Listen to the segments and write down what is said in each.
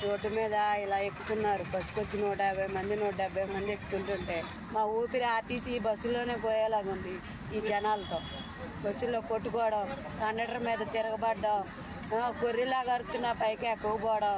Road మీద ఇలా ఎక్కుతున్నారు. బస్సుకు వచ్చి 150 మంది 170 మంది ఎక్కుతుంటుంటే మా ఊపిరి ఆర్టీసీ బస్సులోనే పోయేలాగా ఉంది. ఈ జనాలతో బస్సులో కొట్టుకోవడం, కండక్టర్ మీద తిరగబడ్డం, గొర్రెలాగా అరుకుతున్న పైకి ఎక్కకపోవడం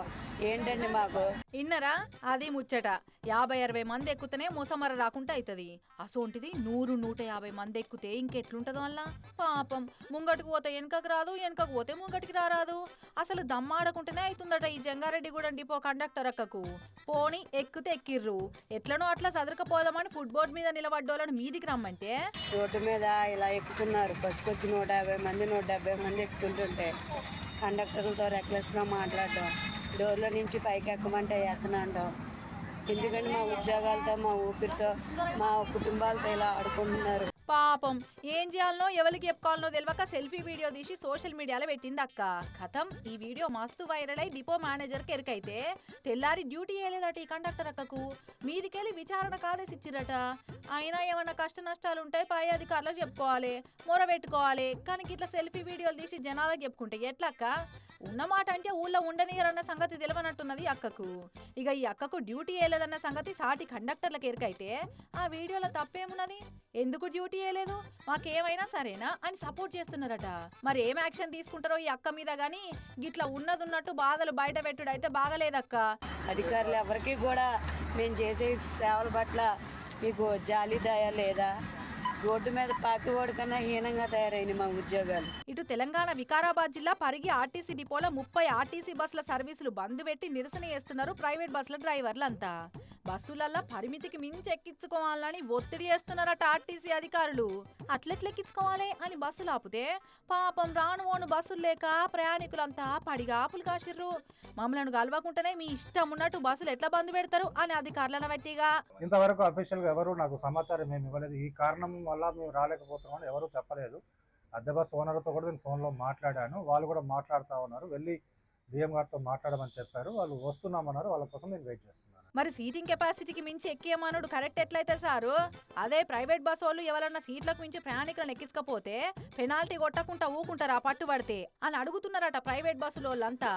ఏంటండి మాకు. ఇన్నరా అది ముచ్చట. 50-60 మంది ఎక్కుతేనే మోసమర రాకుండా అవుతుంది. అసోంటిది 100-150 మంది ఎక్కుతే ఇంకెట్లుంటదో అలా. పాపం ముంగటికి పోతే వెనకకు రాదు, వెనకకు పోతే ముంగటికి రారాదు. అసలు దమ్మాడకుంటేనే అవుతుందట ఈ జంగారెడ్డిగూడెం డిపో కండక్టర్ అక్కకు. పోని ఎక్కుతే ఎక్కిర్రు, ఎట్లనో అట్లా చదరకపోదామని ఫుట్బోర్డ్ మీద నిలబడ్డోళ్ళని మీదికి రమ్మంటే రోడ్డు మీద ఇలా ఎక్కుతున్నారు. బస్సుకు వచ్చి 150 మంది 170 మంది ఎక్కుతుంటుంటే కండక్టర్లతో రెక్లెస్గా మాట్లాడడం, డోర్లో నుంచి పైకి ఎక్కమంటే ఎక్కనంటాం. ఎందుకంటే మా ఉద్యోగాలతో, మా ఊపిరితో, మా కుటుంబాలతో ఇలా ఆడుకుంటున్నారు. పాపం ఏం చేయాలనో ఎవరికి చెప్పుకోవాలనో తెలియక సెల్ఫీ వీడియో తీసి సోషల్ మీడియాలో పెట్టింది అక్క. కథం ఈ వీడియో మస్తు వైరల్ అయి డిపో మేనేజర్కి ఎరికైతే తెల్లారి డ్యూటీ వేయలేదట ఈ కండక్టర్ అక్కకు. మీదికెళ్ళి విచారణకు ఆదేశిచ్చిరట. అయినా ఏమన్నా కష్ట నష్టాలు ఉంటాయి పై అధికారులకు చెప్పుకోవాలి, మొర పెట్టుకోవాలి. కానీ ఇట్లా సెల్ఫీ వీడియోలు తీసి జనాలకు చెప్పుకుంటే ఎట్లక్క? ఉన్నమాట అంటే ఊళ్ళో ఉండనియరన్న సంగతి తెలియనట్టున్నది అక్కకు. ఇక ఈ అక్కకు డ్యూటీ వేయలేదన్న సంగతి సాటి కండక్టర్లకు ఎరికైతే ఆ వీడియోలో తప్పేమున్నది? ఎందుకు డ్యూటీ వేయలేదు, మాకేమైనా సరేనా అని సపోర్ట్ చేస్తున్నారట. మరి ఏం యాక్షన్ తీసుకుంటారో ఈ అక్క మీద గానీ గిట్లా ఉన్నట్టు బాధలు బయట పెట్టుడు అయితే బాగలేదక్క. అధికారులు ఎవరికి కూడా మేము చేసే సేవల పట్ల మీకు జాలి దయ లేదా? రోడ్డు మీద పాకివాడు కన్నా హీనంగా తయారైన మా ఉద్యోగాలు. ఇటు తెలంగాణ వికారాబాద్ జిల్లా పరిగి ఆర్టీసీ డిపోలో 30 ఆర్టీసీ బస్సుల సర్వీసులు బంద్ పెట్టి నిరసన చేస్తున్నారు ప్రైవేట్ బస్సుల డ్రైవర్లంతా. బస్సులల్లా పరిమితికి మించి ఎక్కించుకోవాలని ఒత్తిడి చేస్తున్నారట ఆర్టీసీ అధికారులు. అట్లెట్లెక్కించుకోవాలి అని బస్సులు ఆపితే పాపం రాను బస్సులు లేక ప్రయాణికులంతా పడిగాపులు కాసిర్రు. మమ్మల్ని కలవకుంటేనే మీ ఇష్టం ఉన్నట్టు బస్సులు ఎట్లా బంద్ పెడతారు అని అధికారులను బట్టిగా. ఇంతవరకు అఫీషియల్ గా ఎవరు నాకు సమాచారం ఏమి ఇవ్వలేదు. ఈ కారణం వల్ల మేము రాలేకపోతున్నామని ఎవరు చెప్పలేదు. అద్దె బస్ ఓనర్తో కూడా నేను ఫోన్లో మాట్లాడాను. వాళ్ళు కూడా మాట్లాడుతూ ఉన్నారు. వెళ్ళి డిఎం గారితో మాట్లాడమని చెప్పారు. వాళ్ళు వస్తున్నామన్నారు. వాళ్ళ కోసం నేను వెయిట్ చేస్తున్నాను. మరి సీటింగ్ కెపాసిటీకి మించి ఎక్కేమనుడు కరెక్ట్ ఎట్లయితే సారు? అదే ప్రైవేట్ బస్ వాళ్ళు ఎవరన్నా సీట్లకు మించి ప్రయాణికులను ఎక్కించకపోతే పెనాల్టీ కొట్టకుండా ఊకుంటారా పట్టుబడితే అని అడుగుతున్నారట ప్రైవేట్ బస్సుల వాళ్ళంతా.